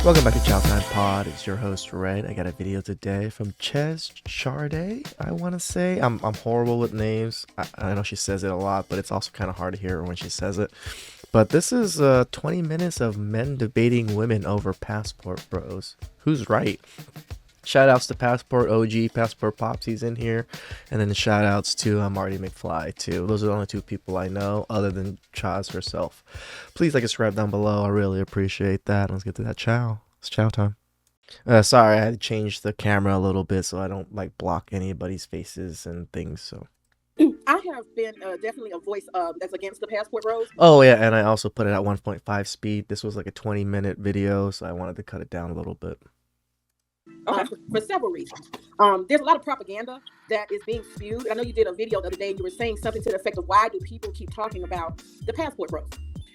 Welcome back to TheChowTimePod. It's your host, Red. I got a video today from Ches Charday, I want to say. I'm horrible with names. I know she says it a lot, but it's also kind of hard to hear when she says it. But this is 20 minutes of men debating women over passport bros. Who's right? Shout outs to Passport OG, Passport Pops, he's in here. And then shout outs to Marty McFly, too. Those are the only two people I know other than Chaz herself. Please like and subscribe down below. I really appreciate that. Let's get to that chow. It's chow time. Sorry, I had to change the camera a little bit so I don't like block anybody's faces and things. So I have been definitely a voice that's against the passport bros. Oh, yeah, and I also put it at 1.5 speed. This was like a 20-minute video, so I wanted to cut it down a little bit. For several reasons. There's a lot of propaganda that is being spewed. I know you did a video the other day and you were saying something to the effect of why do people keep talking about the passport bros?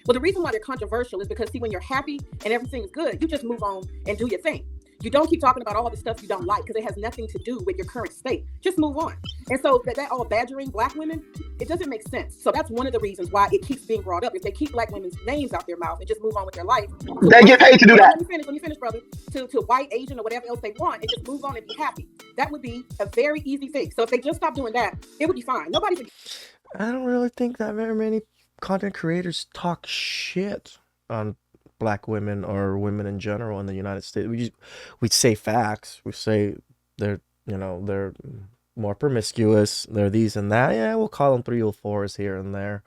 Well, the reason why they're controversial is because, see, when you're happy and everything is good, you just move on and do your thing. You don't keep talking about all the stuff you don't like because it has nothing to do with your current state. Just move on. And so that all badgering black women, it doesn't make sense. So that's one of the reasons why it keeps being brought up. If they keep black women's names out their mouth and just move on with their life. They get paid to do that. Let me finish, brother. To white, Asian, or whatever else they want and just move on and be happy. That would be a very easy fix. So if they just stop doing that, it would be fine. I don't really think that very many content creators talk shit on black women or women in general in the United States. We say facts. We say they're more promiscuous. They're these and that. Yeah, we'll call them 304s here and there.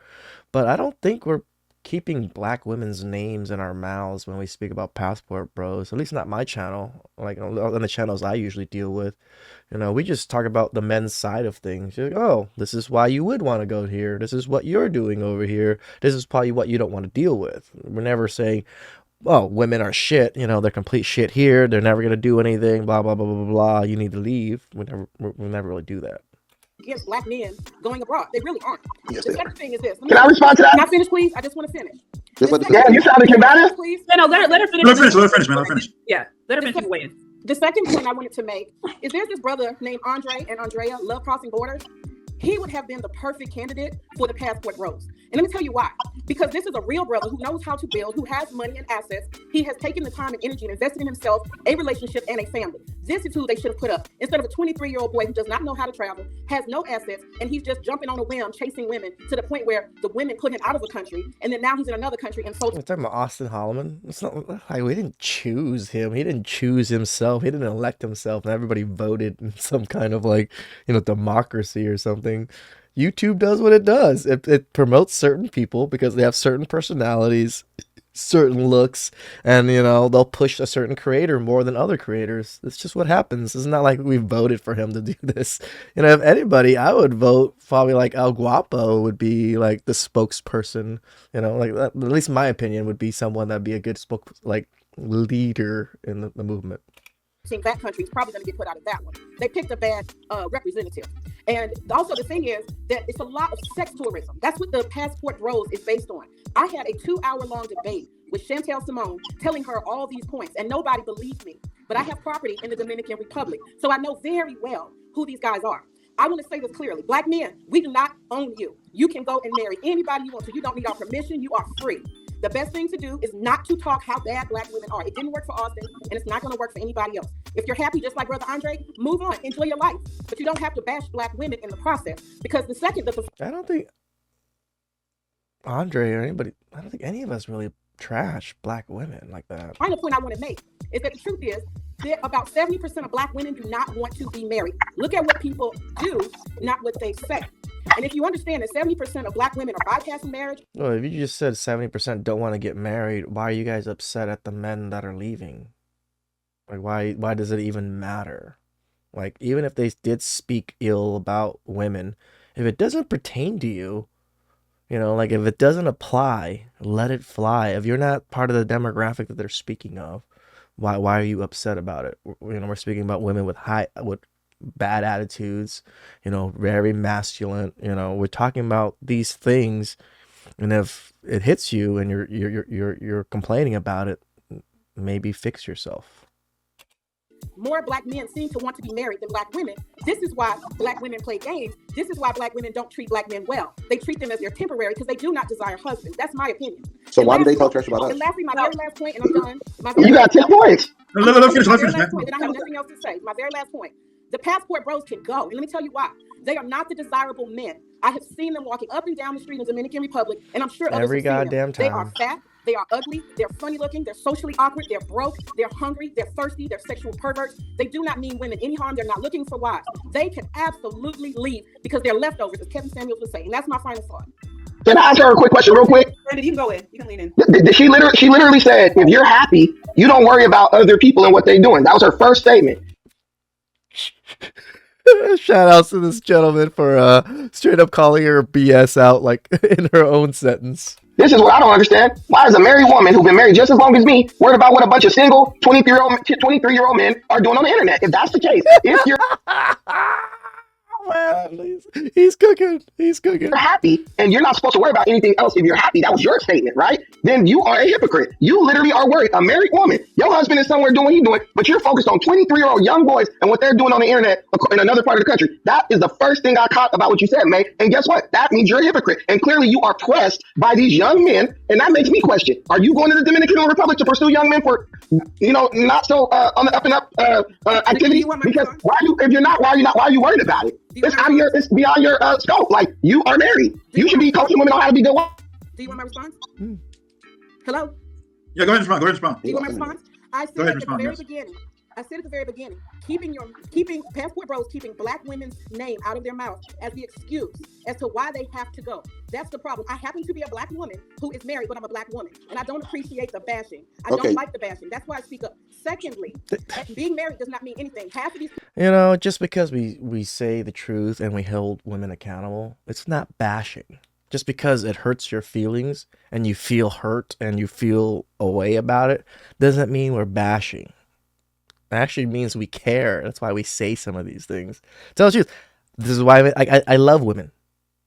But I don't think we're keeping black women's names in our mouths when we speak about passport bros. At least not my channel. Like on the channels I usually deal with. We just talk about the men's side of things. You're like, oh, this is why you would want to go here. This is what you're doing over here. This is probably what you don't want to deal with. We're never saying, oh, women are shit. They're complete shit here. They're never going to do anything. Blah, blah, blah, blah, blah. You need to leave. We never really do that. Against black men going abroad. They really aren't. Yes, the second thing is this. Can I respond to that? Can I finish, please? I just want to finish. Yeah, you sounded combative. Please. No, let her finish. Let her finish, man. Let her finish. Yeah, let her finish. Way in. The second point I wanted to make is there's this brother named Andre and Andrea, love crossing borders. He would have been the perfect candidate for the passport bros. And let me tell you why. Because this is a real brother who knows how to build, who has money and assets. He has taken the time and energy and invested in himself, a relationship, and a family. This is who they should have put up. Instead of a 23-year-old boy who does not know how to travel, has no assets, and he's just jumping on a whim, chasing women to the point where the women put him out of the country, and then now he's in another country and so. You're talking about Austin Holloman? It's not like we didn't choose him. He didn't choose himself. He didn't elect himself, and everybody voted in some kind of democracy or something. YouTube does what it does. It promotes certain people because they have certain personalities, certain looks, and they'll push a certain creator more than other creators. It's just what happens. It's not like we voted for him to do this. If anybody, I would vote probably like El Guapo would be like the spokesperson. At least my opinion would be someone that'd be a good leader in the movement. That country is probably going to get put out of that one. They picked a bad representative. And also the thing is that it's a lot of sex tourism. That's what the passport bros is based on. I had a 2-hour-long debate with Chantel Simone telling her all these points, and nobody believed me. But I have property in the Dominican Republic, so I know very well who these guys are. I want to say this clearly. Black men, we do not own you. You can go and marry anybody you want to. You don't need our permission. You are free. The best thing to do is not to talk how bad black women are. It didn't work for Austin, and it's not going to work for anybody else. If you're happy, just like Brother Andre, move on, enjoy your life. But you don't have to bash black women in the process. Because I don't think Andre or anybody, I don't think any of us really trash black women like that. Final point I want to make is that the truth is that about 70% of black women do not want to be married. Look at what people do, not what they say. And if you understand that 70% of black women are bypassing marriage. Well, if you just said 70% don't want to get married, why are you guys upset at the men that are leaving? Why does it even matter? Even if they did speak ill about women, if it doesn't pertain to you, if it doesn't apply, let it fly. If you're not part of the demographic that they're speaking of, why are you upset about it? We're speaking about women with bad attitudes, very masculine. We're talking about these things, and if it hits you and you're complaining about it, maybe fix yourself. More black men seem to want to be married than black women. This is why black women play games. This is why black women don't treat black men well. They treat them as they're temporary because they do not desire husbands. That's my opinion. So why do they talk trash about us? And lastly, my very last point, and I'm done. You got 10 points. Let me finish. My Let me very finish, last man. point, then I have nothing else to say. My very last point. The passport bros can go. And let me tell you why. They are not the desirable men. I have seen them walking up and down the street in the Dominican Republic, and I'm sure others Every have seen them. goddamn They are time. fat, they are ugly, they're funny looking, they're socially awkward, they're broke, they're hungry, they're thirsty, they're sexual perverts. They do not mean women any harm. They're not looking for wives. They can absolutely leave because they're leftovers, as Kevin Samuels would say. And that's my final thought. Can I ask her a quick question real quick? Brandon, you can go in. You can lean in. She literally said, if you're happy, you don't worry about other people and what they're doing. That was her first statement. Shout outs to this gentleman for straight up calling her BS out like in her own sentence. This is what I don't understand. Why is a married woman who's been married just as long as me worried about what a bunch of single 23-year-old men are doing on the internet? If that's the case, if you're Well, he's cooking. He's cooking. happy and you're not supposed to worry about anything else if you're happy, that was your statement, right? Then you are a hypocrite. You literally are worried. A married woman, your husband is somewhere doing what he's doing, but you're focused on 23-year-old young boys and what they're doing on the internet in another part of the country. That is the first thing I caught about what you said, May. And guess what? That means you're a hypocrite. And clearly you are pressed by these young men. And that makes me question, are you going to the Dominican Republic to pursue young men for, not so on the up and up activities? Because if you're not, why are you worried about it? It's beyond your scope. Like, you are married. You should be coaching women on how to be good wives. Do you want my response? Hello? Yeah, go ahead and respond. Go ahead and respond. Do you want my response? I said at the very beginning. I said at the very beginning, keeping passport bros keeping black women's name out of their mouth as the excuse as to why they have to go. That's the problem. I happen to be a black woman who is married, but I'm a black woman, and I don't appreciate the bashing. I don't like the bashing. That's why I speak up. Secondly, being married does not mean anything. Half of these, just because we say the truth and we hold women accountable, it's not bashing. Just because it hurts your feelings and you feel hurt and you feel a way about it, doesn't mean we're bashing. It actually means we care. That's why we say some of these things. Tell the truth. This is why I love women.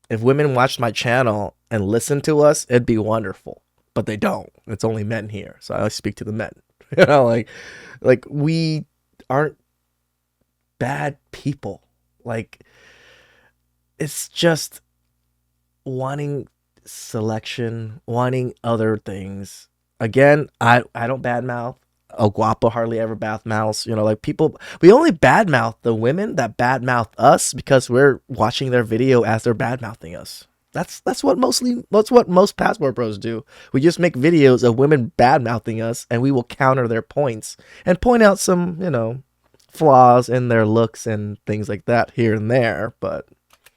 If women watched my channel and listened to us, it'd be wonderful. But they don't. It's only men here. So I always speak to the men. Like we aren't bad people. Like, it's just wanting selection, wanting other things. Again, I don't badmouth. El Guapo hardly ever badmouths. People, we only badmouth the women that badmouth us because we're watching their video as they're badmouthing us. That's what most passport bros do. We just make videos of women badmouthing us, and we will counter their points and point out some, flaws in their looks and things like that here and there. But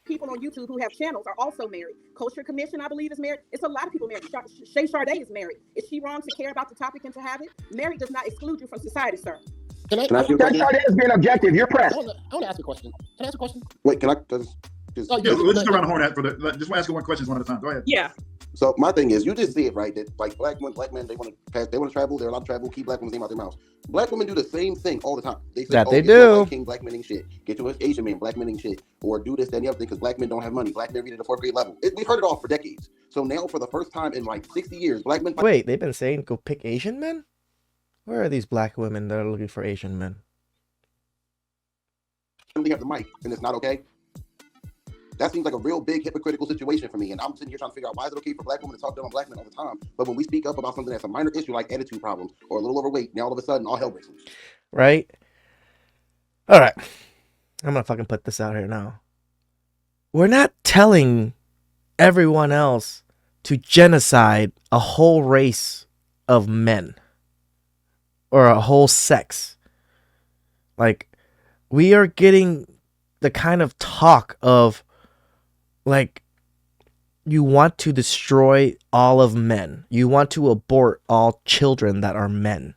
people on YouTube who have channels are also married. Culture Commission, I believe, is married. It's a lot of people married. Shay Sade is married. Is she wrong to care about the topic and to have it? Married does not exclude you from society, sir. Can I ask you a question? Sade is being objective. You're pressed. I want to ask a question. Can I ask a question? Wait, can I? Yeah, we'll just go around the horn for just ask one question one at a time. Go ahead. Yeah. So my thing is, you just said, right, that like black men, they want to travel, they're allowed to travel, keep black women's name out their mouths. Black women do the same thing all the time. They say, they get to a do. white king, black men ain't shit. Get to an Asian man, black men ain't shit. Or do this, that, and the other thing, because black men don't have money. Black men read at the 4th grade level. We've heard it all for decades. So now, for the first time in like 60 years, black men... Wait, they've been saying go pick Asian men? Where are these black women that are looking for Asian men? They have the mic, and it's not okay. That seems like a real big hypocritical situation for me. And I'm sitting here trying to figure out, why is it okay for black women to talk down on black men all the time? But when we speak up about something that's a minor issue like attitude problems or a little overweight, now all of a sudden all hell breaks loose. Right? All right. I'm going to fucking put this out here now. We're not telling everyone else to genocide a whole race of men or a whole sex. Like, we are getting the kind of talk of, like, you want to destroy all of men. You want to abort all children that are men.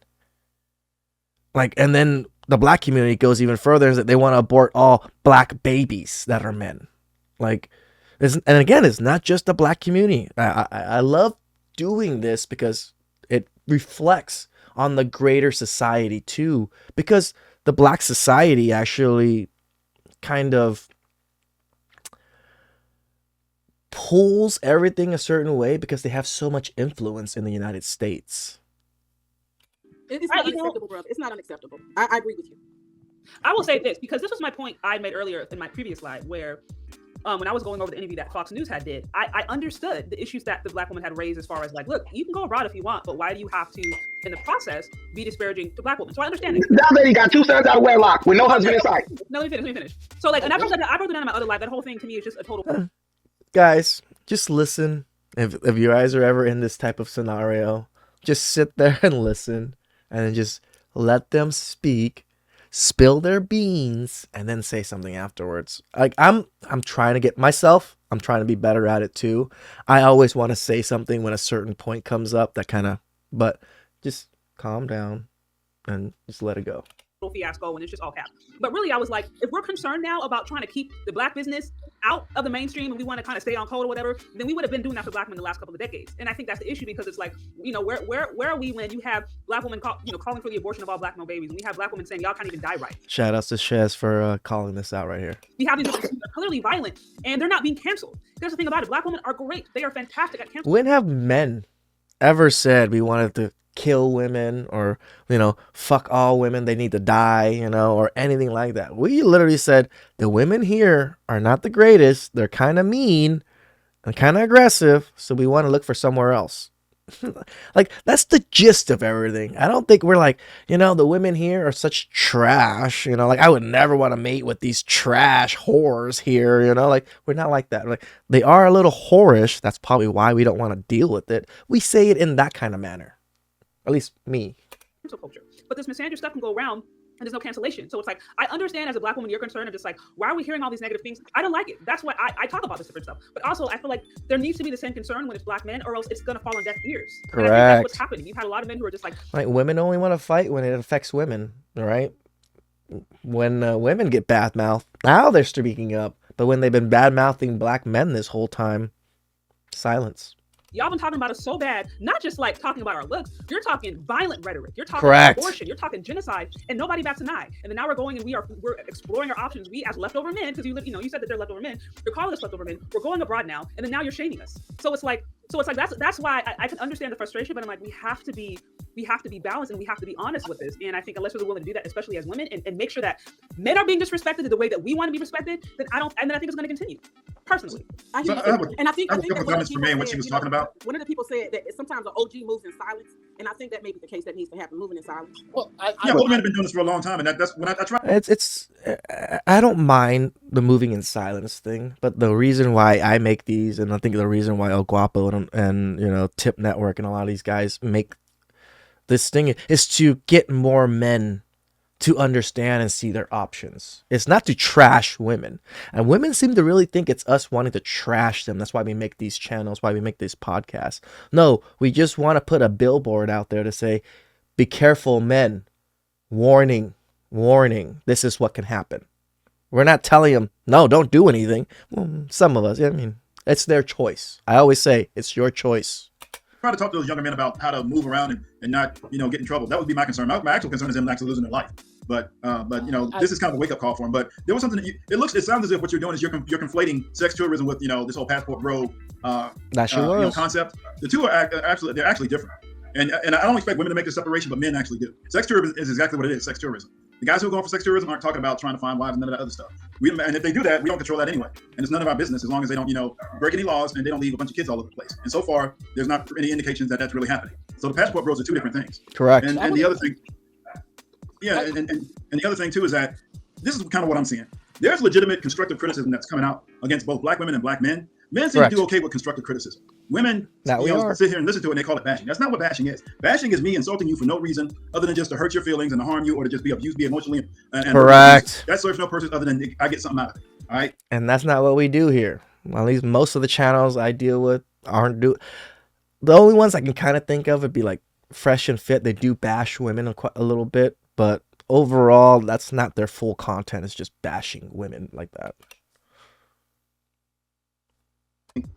Like, and then the black community goes even further, is that they want to abort all black babies that are men. Like, and again, it's not just the black community. I love doing this because it reflects on the greater society too, because the black society actually kind of pulls everything a certain way because they have so much influence in the United States. It's not unacceptable, brother. It's not unacceptable. I agree with you. I will say this, because this was my point I made earlier in my previous slide, where when I was going over the interview that Fox News did, I understood the issues that the Black woman had raised as far as like, look, you can go abroad if you want, but why do you have to, in the process, be disparaging to Black women? So I understand it. That lady got 2 sons out of wedlock with no husband in sight. No, let me finish. So like, and I broke that down in my other life. That whole thing to me is just a total. Guys, just listen. If you guys are ever in this type of scenario, just sit there and listen, and then just let them speak, spill their beans, and then say something afterwards. Like I'm trying to get myself. I'm trying to be better at it too. I always want to say something when a certain point comes up that kind of, but just calm down and just let it go. Fiasco, and it's just all cap. But really, I was like, if we're concerned now about trying to keep the Black business out of the mainstream and we want to kind of stay on code or whatever, then we would have been doing that for Black men the last couple of decades. And I think that's the issue, because it's like, you know, where are we when you have Black women calling for the abortion of all Black male babies, and we have Black women saying y'all can't even die right. Shout outs to Shez for calling this out right here. We have these that are clearly violent and they're not being canceled. Here's the thing about it: Black women are great. They are fantastic at canceling. When have men ever said we wanted to kill women, or fuck all women, they need to die, or anything like that? We literally said the women here are not the greatest, they're kind of mean and kind of aggressive, so we want to look for somewhere else. Like, that's the gist of everything. I don't think we're like, the women here are such trash, like I would never want to mate with these trash whores here, like we're not like that. Like, they are a little whorish, that's probably why we don't want to deal with it. We say it in that kind of manner. At least me. Culture. But this misandry stuff can go around and there's no cancellation. So it's like, I understand as a Black woman, you're concerned and just like, why are we hearing all these negative things? I don't like it. That's why I talk about this different stuff. But also, I feel like there needs to be the same concern when it's Black men, or else it's going to fall on deaf ears. Correct. And I think that's what's happening. You've had a lot of men who are just like women only want to fight when it affects women, all right? When women get bad mouthed, now they're speaking up. But when they've been bad mouthing Black men this whole time, silence. Y'all been talking about us so bad, not just like talking about our looks. You're talking violent rhetoric. You're talking abortion. You're talking genocide, and nobody bats an eye. And then now we're going and we're exploring our options. We as leftover men, because you said that they're leftover men. You're calling us leftover men. We're going abroad now, and then now you're shaming us. So it's like that's why I can understand the frustration, but I'm like, we have to be balanced and we have to be honest with this. And I think unless we're willing to do that, especially as women, and make sure that men are being disrespected the way that we want to be respected, then I think it's going to continue. Personally, I think comments for me and what she was talking about. One of the people said that sometimes an OG moves in silence, and I think that may be the case that needs to happen, moving in silence. Well, older men have been doing this for a long time, and that's when I try. I don't mind the moving in silence thing, but the reason why I make these, and I think the reason why El Guapo and Tip Network and a lot of these guys make this thing is to get more men to understand and see their options. It's not to trash women. And women seem to really think it's us wanting to trash them. That's why we make these channels, why we make these podcasts. No, we just want to put a billboard out there to say, be careful, men. Warning, warning. This is what can happen. We're not telling them, no, don't do anything. Well, some of us, it's their choice. I always say, it's your choice. Try to talk to those younger men about how to move around and not, get in trouble. That would be my concern. My actual concern is them actually losing their life. But this is kind of a wake up call for them. But there was something that it sounds as if what you're doing is you're conflating sex tourism with this whole passport bro concept. The two are actually different. And I don't expect women to make the separation, but men actually do. Sex tourism is exactly what it is. Sex tourism. The guys who are going for sex tourism aren't talking about trying to find wives and none of that other stuff. And if they do that, we don't control that anyway. And it's none of our business as long as they don't, break any laws and they don't leave a bunch of kids all over the place. And so far, there's not any indications that that's really happening. So the passport bros are two different things. Correct. And the other thing, and the other thing too is that this is kind of what I'm seeing. There's legitimate constructive criticism that's coming out against both Black women and Black men. Men seem to do okay with constructive criticism. Women sit here and listen to it and they call it bashing. That's not what bashing is. Bashing is me insulting you for no reason other than just to hurt your feelings and to harm you or to just be abused, be emotionally. Correct. That serves no purpose other than I get something out of it. All right. And that's not what we do here. At least most of the channels I deal with aren't do. The only ones I can kind of think of would be like Fresh and Fit. They do bash women a little bit, but overall, that's not their full content. It's just bashing women like that.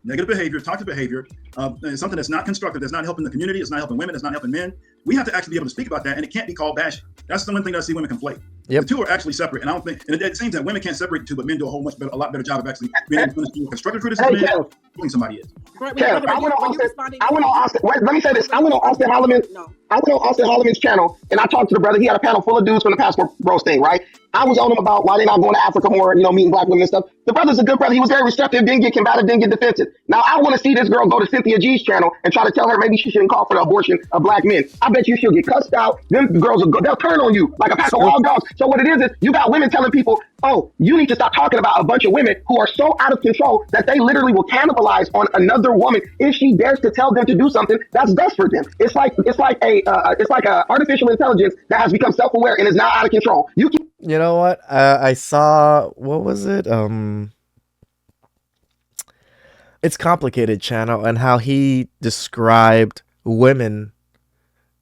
Negative behavior, toxic behavior, something that's not constructive, that's not helping the community, it's not helping women, it's not helping men. We have to actually be able to speak about that, and it can't be called bashing. That's the one thing that I see women conflate. Yep. The two are actually separate, and I don't think. And it seems that women can't separate the two, but men do a lot better job of actually being able to constructive criticism killing somebody is. Brother, Kev, I were went on you Austin. responding? I went on Austin. Wait, let me say this. I went on Austin Holloman's. No. I went on Austin Holloman's channel and I talked to the brother. He had a panel full of dudes from the Passport Bros thing, right? I was on him about why they're not going to Africa more, meeting black women and stuff. The brother's a good brother. He was very receptive, didn't get combative, didn't get defensive. Now I want to see this girl go to Cynthia G's channel and try to tell her maybe she shouldn't call for the abortion of black men. I bet you she'll get cussed out. Them girls will go, they'll turn on you like a pack of wild dogs. So what it is you got women telling people, oh, you need to stop talking about a bunch of women who are so out of control that they literally will cannibalize on another woman if she dares to tell them to do something that's best for them. It's like a artificial intelligence that has become self-aware and is now out of control. You know what? I saw, what was it? It's Complicated channel, and how he described women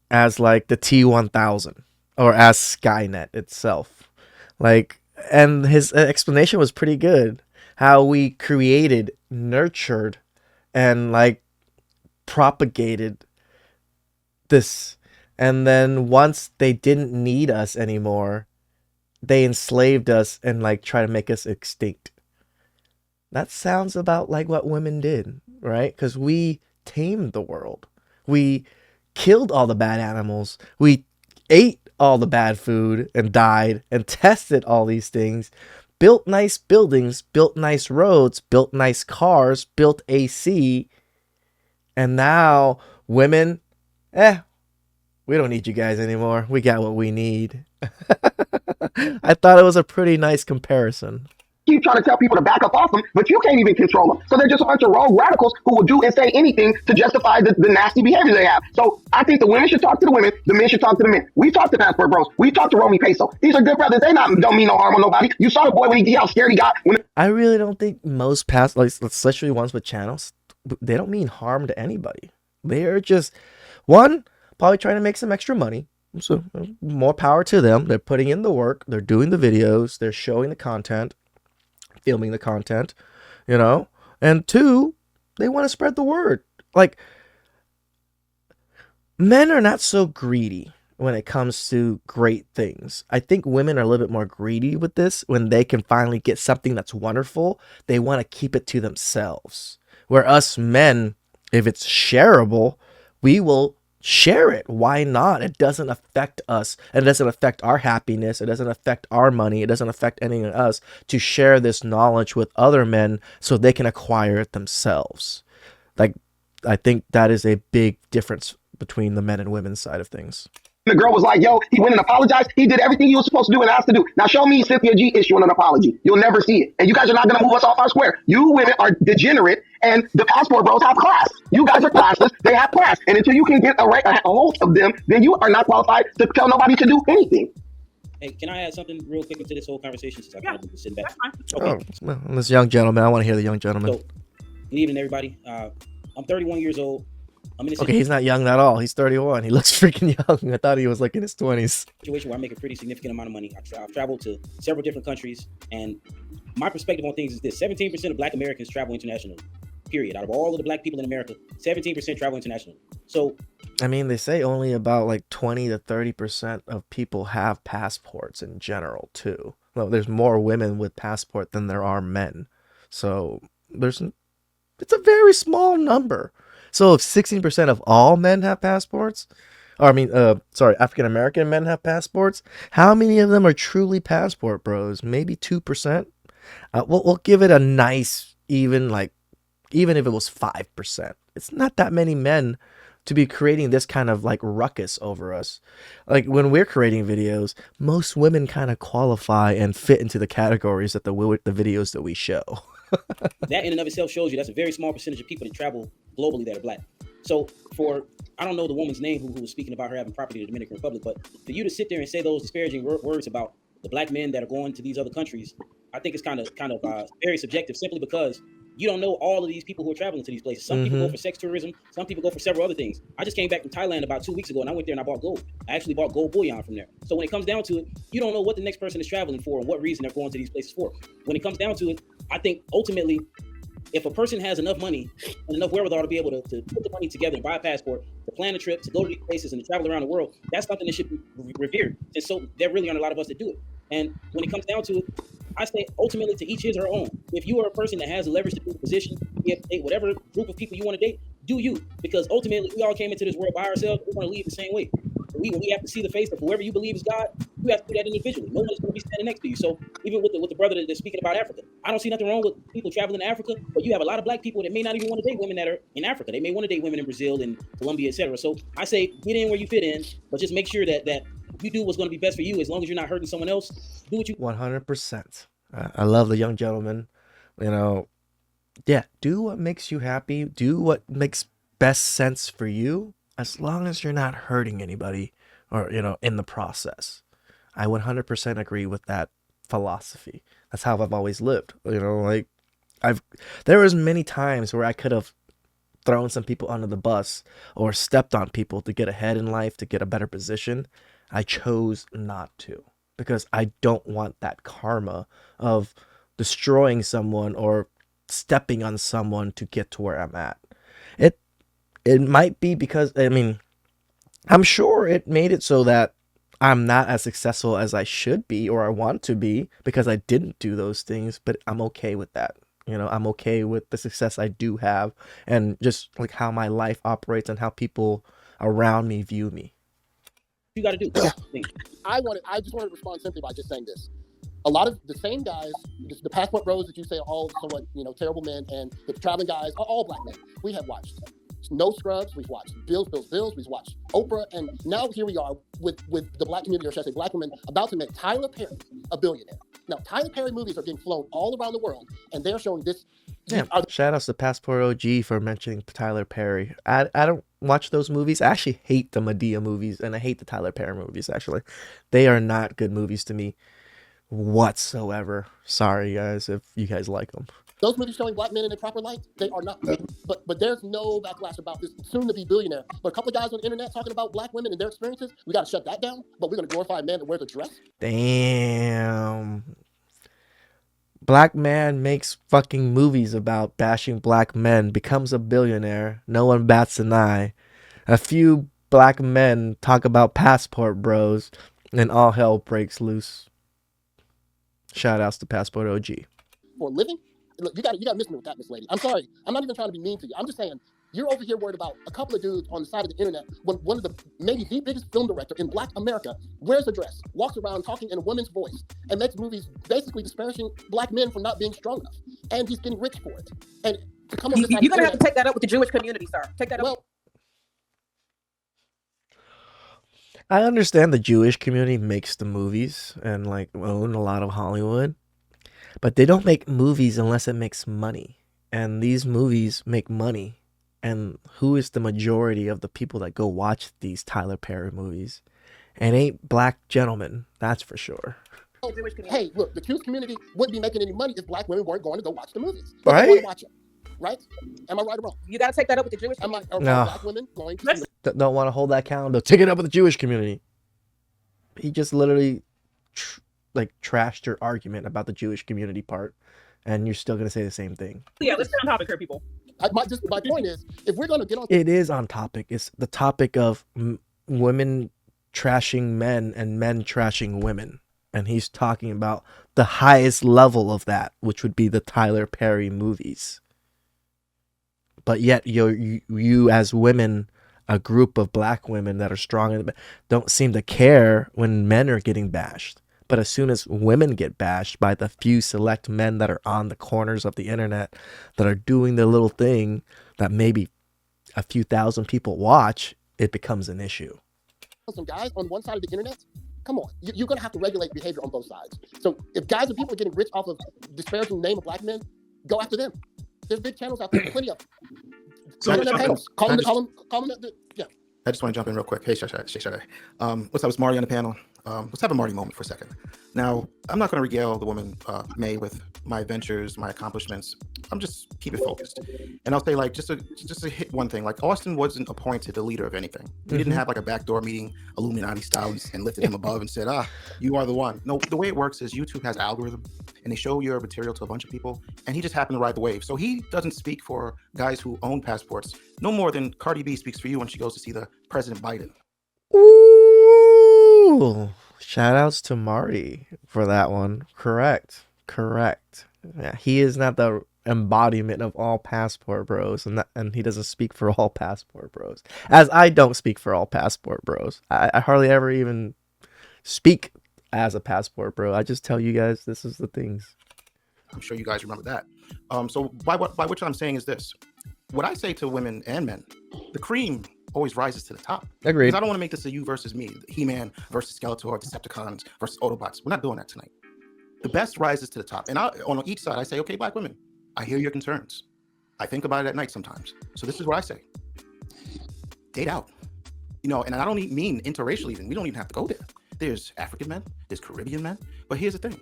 as like the T-1000 or as Skynet itself. Like, and his explanation was pretty good. How we created, nurtured, and like propagated this, and then once they didn't need us anymore, they enslaved us and like try to make us extinct. That sounds about like what women did, right? Because we tamed the world. We killed all the bad animals. We ate all the bad food and died and tested all these things. Built nice buildings, built nice roads, built nice cars, built AC. And now women, we don't need you guys anymore. We got what we need. I thought it was a pretty nice comparison. Keep trying to tell people to back up off them, but you can't even control them. So they're just a bunch of rogue radicals who will do and say anything to justify the nasty behavior they have. So I think the women should talk to the women, the men should talk to the men. We talked to Passport Bros. We talked to Romy Peso. These are good brothers. They don't mean no harm on nobody. You saw the boy when how scared he got. I really don't think most especially ones with channels, they don't mean harm to anybody. They're just, one, probably trying to make some extra money. So more power to them. They're putting in the work. They're doing the videos. They're showing the content, filming the content, and two, they want to spread the word. Like, men are not so greedy when it comes to great things. I think women are a little bit more greedy with this. When they can finally get something that's wonderful, they want to keep it to themselves. Where us men, if it's shareable, we will share it. Why not? It doesn't affect us. It doesn't affect our happiness. It doesn't affect our money. It doesn't affect any of us to share this knowledge with other men so they can acquire it themselves. Like, I think that is a big difference between the men and women's side of things. The girl was like, yo, he went and apologized. He did everything he was supposed to do and asked to do. Now show me Cynthia G issuing an apology. You'll never see it. And you guys are not going to move us off our square. You women are degenerate, and the Passport Bros have class. You guys are classless. They have class. And until you can get a hold of them, then you are not qualified to tell nobody to do anything. Hey, can I add something real quick into this whole conversation since I kind of been sitting back? Okay. Well, this young gentleman, I want to hear the young gentleman. So, good evening, everybody. I'm 31 years old. Okay, he's not young at all. He's 31. He looks freaking young. I thought he was like in his 20s. Situation where I make a pretty significant amount of money. I've traveled to several different countries, and my perspective on things is this: 17% of Black Americans travel internationally. Period. Out of all of the Black people in America, 17% travel internationally. So, I mean, they say only about like 20 to 30% of people have passports in general, too. Well, there's more women with passport than there are men. So it's a very small number. So if 16% of all men have passports, African American men have passports, how many of them are truly passport bros? Maybe 2%. We'll give it a nice even if it was 5%. It's not that many men to be creating this kind of like ruckus over us. Like, when we're creating videos, most women kind of qualify and fit into the categories that the videos that we show. That in and of itself shows you that's a very small percentage of people that travel globally that are Black. So I don't know the woman's name who was speaking about her having property in the Dominican Republic, but for you to sit there and say those disparaging words about the Black men that are going to these other countries, I think it's kind of very subjective, simply because you don't know all of these people who are traveling to these places. Some people go for sex tourism. Some people go for several other things. I just came back from Thailand about 2 weeks ago, and I went there and I bought gold. I actually bought gold bullion from there. So when it comes down to it, you don't know what the next person is traveling for and what reason they're going to these places for. When it comes down to it, I think ultimately, if a person has enough money and enough wherewithal to be able to put the money together and buy a passport, to plan a trip, to go to these places and to travel around the world, that's something that should be revered. And so there really aren't a lot of us that do it. And when it comes down to it, I say ultimately to each his or her own. If you are a person that has the leverage to be in a position be able to date whatever group of people you want to date. Do you? Because ultimately, we all came into this world by ourselves. We're going to leave the same way. We have to see the face of whoever you believe is God. You have to do that individually. No one's going to be standing next to you. So even with the brother that's speaking about Africa, I don't see nothing wrong with people traveling to Africa. But you have a lot of black people that may not even want to date women that are in Africa. They may want to date women in Brazil and Colombia, etc. So I say get in where you fit in, but just make sure that you do what's going to be best for you. As long as you're not hurting someone else, do what you. 100%. I love the young gentleman. You know, yeah, do what makes you happy. Do what makes best sense for you, as long as you're not hurting anybody or, in the process. I 100% agree with that philosophy. That's how I've always lived. Like there was many times where I could have thrown some people under the bus or stepped on people to get ahead in life, to get a better position. I chose not to because I don't want that karma of destroying someone or stepping on someone to get to where I'm at. It it might be because I'm sure it made it so that I'm not as successful as I should be or I want to be because I didn't do those things, but I'm okay with that. I'm okay with the success I do have and just like how my life operates and how people around me view me. You got to do. I just wanted to respond simply by just saying this. A lot of the same guys, the passport bros that you say are all somewhat, terrible men, and the traveling guys are all black men. We have watched No Scrubs, we've watched Bills, we've watched Oprah, and now here we are with the black community, or should I say black women, about to make Tyler Perry a billionaire. Now, Tyler Perry movies are being flown all around the world, and they're showing this. Yeah, shout outs to Passport OG for mentioning Tyler Perry. I don't watch those movies. I actually hate the Madea movies, and I hate the Tyler Perry movies, actually. They are not good movies to me whatsoever. Sorry, guys, if you guys like them. Those movies showing black men in a proper light, they are not. But there's no backlash about this soon-to-be billionaire. But a couple of guys on the internet talking about black women and their experiences, we got to shut that down. But we're going to glorify a man that wears a dress. Damn. Black man makes fucking movies about bashing black men, becomes a billionaire, no one bats an eye. A few black men talk about passport bros, and all hell breaks loose. Shout outs to Passport OG. For a living? Look, you got to miss me with that, Miss Lady. I'm sorry. I'm not even trying to be mean to you. I'm just saying, you're over here worried about a couple of dudes on the side of the internet when one of the, maybe the biggest film director in black America wears a dress, walks around talking in a woman's voice, and makes movies basically disparaging black men for not being strong enough. And he's getting rich for it. And to come on this side You're going to have to take that up with the Jewish community, sir. Take that up. Well, I understand the Jewish community makes the movies and like own a lot of Hollywood, but they don't make movies unless it makes money. And these movies make money. And who is the majority of the people that go watch these Tyler Perry movies? It ain't black gentlemen, that's for sure. Hey, look, the Jewish community wouldn't be making any money if black women weren't going to go watch the movies. But right? They want to watch them, right? Am I right or wrong? You got to take that up with the Jewish community. Are black women going to don't want to hold that accountable. Take it up with the Jewish community. He just literally trashed your argument about the Jewish community part, and you're still going to say the same thing. Yeah, let's stay on topic here, people. My point is, if we're going to get on... It is on topic. It's the topic of women trashing men and men trashing women. And he's talking about the highest level of that, which would be the Tyler Perry movies. But yet, you as women, a group of black women that are strong, don't seem to care when men are getting bashed. But as soon as women get bashed by the few select men that are on the corners of the internet that are doing the little thing that maybe a few thousand people watch, it becomes an issue. Some guys on one side of the internet, come on, you're going to have to regulate behavior on both sides. So if guys and people are getting rich off of disparaging the name of black men, go after them. There's big channels out there, plenty of them. So call them. Yeah. I just want to jump in real quick. Hey, Shay. What's up? It's Marty on the panel. Let's have a Marty moment for a second. Now, I'm not going to regale the woman, May, with my adventures, my accomplishments. I'm just keep it focused. And I'll say, like, just to hit one thing, like, Austin wasn't appointed the leader of anything. He didn't have, like, a backdoor meeting, Illuminati style, and lifted him above and said, you are the one. No, the way it works is YouTube has algorithm, and they show your material to a bunch of people, and he just happened to ride the wave. So he doesn't speak for guys who own passports, no more than Cardi B speaks for you when she goes to see the President Biden. Ooh, shout outs to Marty for that one. Correct. Yeah, he is not the embodiment of all passport bros, and he doesn't speak for all passport bros, as I don't speak for all passport bros. I hardly ever even speak as a passport bro. I just tell you guys this is the things. I'm sure you guys remember that. So by which I'm saying is this: what I say to women and men, the cream always rises to the top. Agreed. Because I don't want to make this a you versus me, He-Man versus Skeletor, Decepticons versus Autobots. We're not doing that tonight. The best rises to the top, and on each side I say, okay, black women, I hear your concerns. I think about it at night sometimes. So this is what I say: date out. And I don't mean interracial even. We don't even have to go there. There's African men, there's Caribbean men. But here's the thing.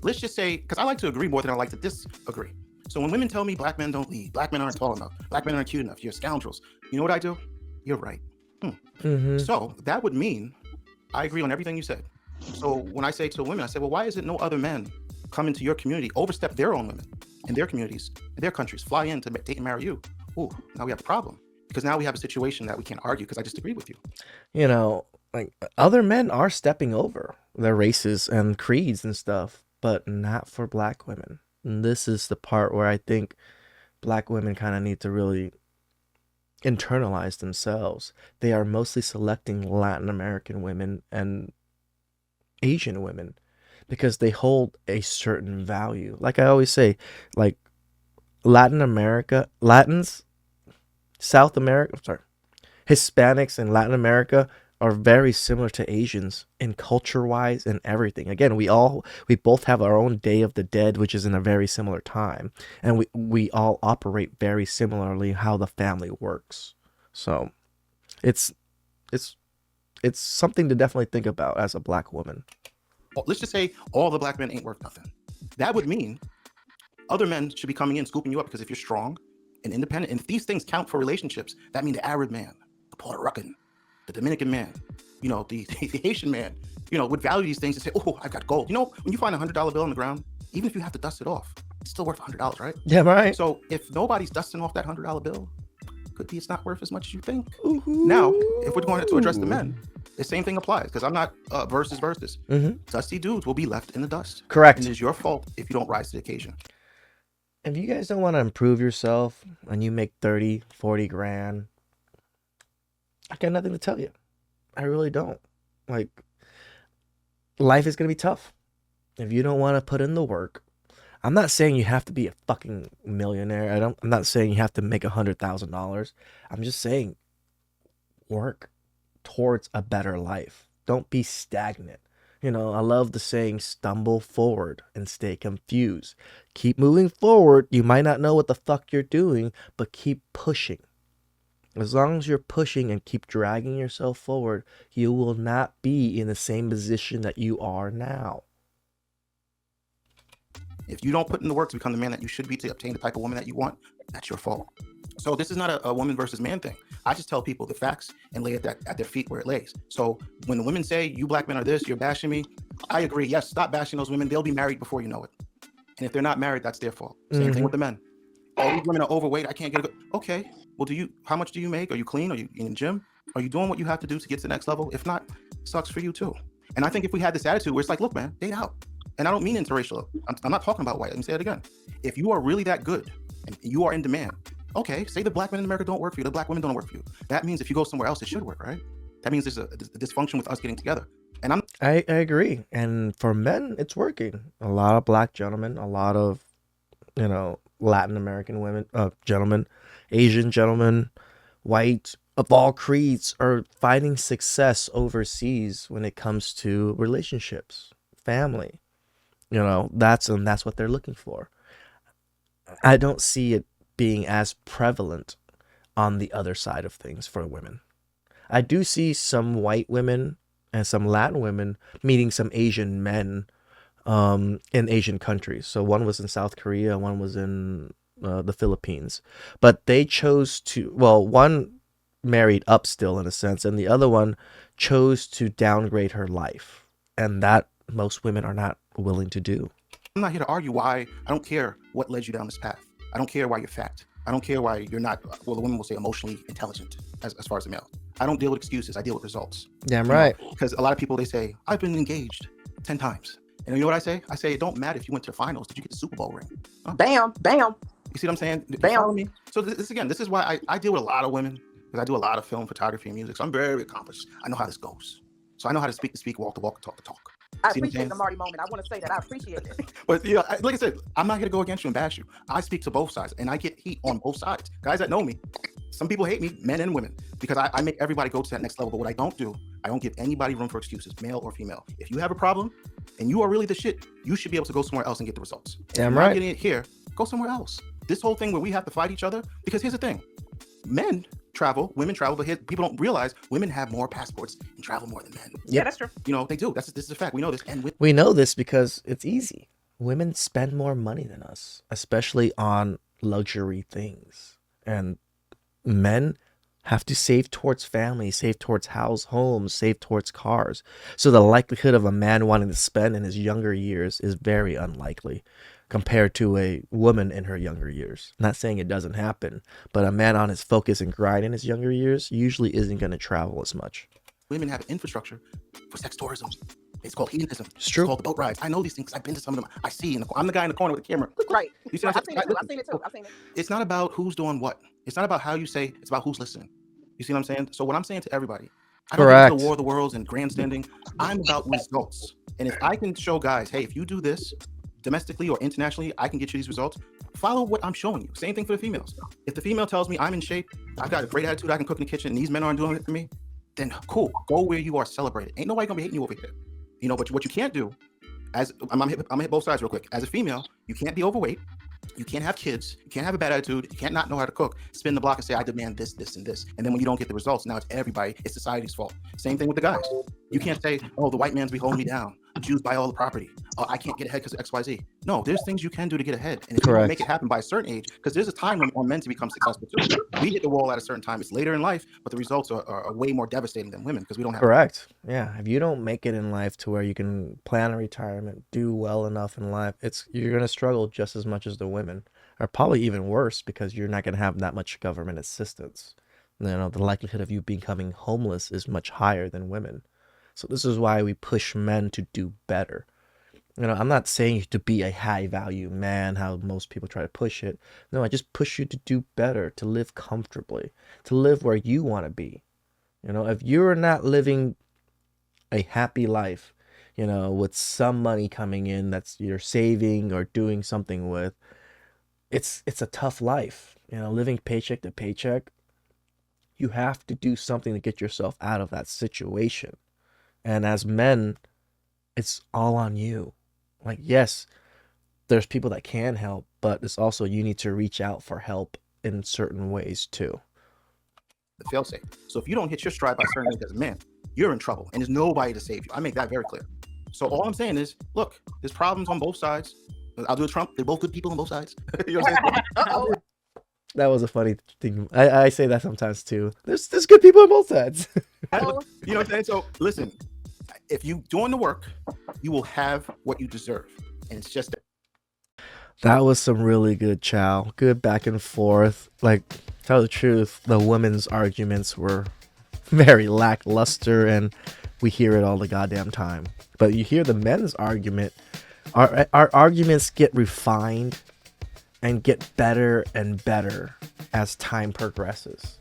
Let's just say, because I like to agree more than I like to disagree. So when women tell me black men don't lead, black men aren't tall enough, black men aren't cute enough, you're scoundrels, you know what I do? You're right. So that would mean I agree on everything you said. So when I say to women, I say, well, why is it no other men come into your community, overstep their own women in their communities, in their countries, fly in to date and marry you? Ooh, now we have a problem. Because now we have a situation that we can't argue because I just agreed with you. Like other men are stepping over their races and creeds and stuff, but not for black women. And this is the part where I think black women kind of need to really internalize themselves. They are mostly selecting Latin American women and Asian women because they hold a certain value. Like I always say, like Hispanics in Latin America are very similar to Asians in culture-wise and everything. Again, we both have our own Day of the Dead, which is in a very similar time, and we all operate very similarly how the family works. So, it's something to definitely think about as a black woman. Let's just say all the black men ain't worth nothing. That would mean other men should be coming in, scooping you up, because if you're strong and independent, and if these things count for relationships, that means the Arab man, the Puerto Rican, the Dominican man, the Haitian man, would value these things and say, oh, I've got gold. When you find $100 bill on the ground, even if you have to dust it off, it's still worth $100, right? Yeah, right. So if nobody's dusting off that $100 bill, could be it's not worth as much as you think. Ooh-hoo. Now, if we're going to address the men, the same thing applies, because I'm not versus. Dusty dudes will be left in the dust. Correct. And it is your fault if you don't rise to the occasion. If you guys don't want to improve yourself and you make 30, 40 grand, I got nothing to tell you. I really don't. Like, life is going to be tough. If you don't want to put in the work, I'm not saying you have to be a fucking millionaire. I'm not saying you have to make $100,000. I'm just saying work towards a better life. Don't be stagnant. I love the saying, stumble forward and stay confused. Keep moving forward. You might not know what the fuck you're doing, but keep pushing. As long as you're pushing and keep dragging yourself forward, you will not be in the same position that you are now. If you don't put in the work to become the man that you should be to obtain the type of woman that you want, that's your fault. So this is not a woman versus man thing. I just tell people the facts and lay it at their feet where it lays. So when the women say, you black men are this, you're bashing me, I agree. Yes, stop bashing those women. They'll be married before you know it. And if they're not married, that's their fault. Same thing with the men. All these women are overweight. I can't get it. Okay. Well, how much do you make? Are you clean? Are you in the gym? Are you doing what you have to do to get to the next level? If not, sucks for you too. And I think if we had this attitude where it's like, look, man, date out. And I don't mean interracial. I'm not talking about white. Let me say it again. If you are really that good and you are in demand, okay, say the black men in America don't work for you, the black women don't work for you. That means if you go somewhere else, it should work, right? That means there's a dysfunction with us getting together. And I agree. And for men, it's working. A lot of black gentlemen, a lot of, Latin American women, gentlemen, Asian gentlemen, white, of all creeds are finding success overseas when it comes to relationships, family. That's what they're looking for. I don't see it being as prevalent on the other side of things for women. I do see some white women and some Latin women meeting some Asian men in Asian countries. So one was in South Korea, one was in the Philippines. But they chose one married up still in a sense, and the other one chose to downgrade her life. And that most women are not willing to do. I'm not here to argue why. I don't care what led you down this path. I don't care why you're fat. I don't care why you're not, well, the women will say emotionally intelligent as far as the male. I don't deal with excuses. I deal with results. Damn right. Because a lot of people, they say, I've been engaged 10 times. And you know what I say? I say, it don't matter if you went to the finals. Did you get the Super Bowl ring? Bam, bam. You see what I'm saying? You Bam. follow me? So this is why I deal with a lot of women, because I do a lot of film, photography, and music. So I'm very accomplished. I know how this goes. So I know how to speak, walk the walk, talk the talk. I See what I'm appreciate saying? the Marty moment. I want to say that. I appreciate it. But yeah, like I said, I'm not here to go against you and bash you. I speak to both sides, and I get heat on both sides. Guys that know me, some people hate me, men and women, because I make everybody go to that next level. But what I don't do, I don't give anybody room for excuses, male or female. If you have a problem and you are really the shit, you should be able to go somewhere else and get the results. If Damn you're right. not getting it here, go somewhere else. This whole thing where we have to fight each other, because here's the thing. Men travel, women travel, but here, people don't realize women have more passports and travel more than men. Yeah, that's true. You know, they do. This is a fact. We know this. And We know this because it's easy. Women spend more money than us, especially on luxury things. And men have to save towards family, save towards homes, save towards cars. So the likelihood of a man wanting to spend in his younger years is very unlikely compared to a woman in her younger years. Not saying it doesn't happen, but a man on his focus and grind in his younger years usually isn't going to travel as much. women have an infrastructure for sex tourism. It's called hedonism. It's true. It's called the boat rides. I know these things. I've been to some of them. I see. I'm the guy in the corner with the camera. Right. You see Right. what I've I'm seen it saying? too. I've seen it too. I've seen it. It's not about who's doing what. It's not about how you say. It's about who's listening. You see what I'm saying? So what I'm saying to everybody, I don't get Correct. into the war of the worlds and grandstanding. I'm about results. And if I can show guys, hey, if you do this domestically or internationally, I can get you these results. Follow what I'm showing you. Same thing for the females. If the female tells me I'm in shape, I've got a great attitude, I can cook in the kitchen, and these men aren't doing it for me, then cool. Go where you are celebrated. Ain't nobody gonna be hating you over here. You know, but what you can't do, as I'm gonna hit both sides real quick. As a female, you can't be overweight. You can't have kids. You can't have a bad attitude. You can't not know how to cook. Spin the block and say, I demand this, this, and this. And then when you don't get the results, now it's everybody. It's society's fault. Same thing with the guys. You can't say, oh, the white man's be holding me down. Jews buy all the property. Oh, I can't get ahead because of X, Y, Z. No, there's things you can do to get ahead. And if you don't make it happen by a certain age, because there's a time when on men to become successful too. We hit the wall at a certain time. It's later in life, but the results are way more devastating than women because we don't have. Correct. Yeah. If you don't make it in life to where you can plan a retirement, do well enough in life, you're gonna struggle just as much as the women, or probably even worse because you're not gonna have that much government assistance. You know, the likelihood of you becoming homeless is much higher than women. So this is why we push men to do better. You know, I'm not saying to be a high value man, how most people try to push it. No, I just push you to do better, to live comfortably, to live where you want to be. You know, if you're not living a happy life, you know, with some money coming in that's you're saving or doing something with, it's a tough life. You know, living paycheck to paycheck, you have to do something to get yourself out of that situation. And as men, it's all on you. Like, yes, there's people that can help, but it's also you need to reach out for help in certain ways too. The fail-safe. So if you don't hit your stride by certain age as a man, you're in trouble, and there's nobody to save you. I make that very clear. So all I'm saying is, look, there's problems on both sides. I'll do a Trump. They're both good people on both sides. You know what I'm saying? That was a funny thing. I say that sometimes too. There's good people on both sides. You know what I'm saying? So listen, if you doing the work, you will have what you deserve, and it's just. That was some really good chow. Good back and forth. Like, tell the truth, the women's arguments were very lackluster, and we hear it all the goddamn time. But you hear the men's argument. Our arguments get refined and get better and better as time progresses.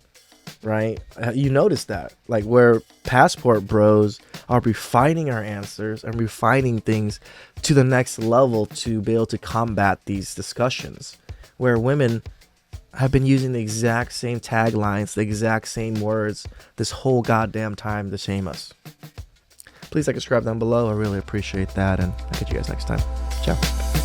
Right? You notice that, like, where passport bros are refining our answers and refining things to the next level to be able to combat these discussions, where women have been using the exact same taglines, the exact same words this whole goddamn time to shame us. Please like and subscribe down below. I really appreciate that, and I'll catch you guys next time. Ciao.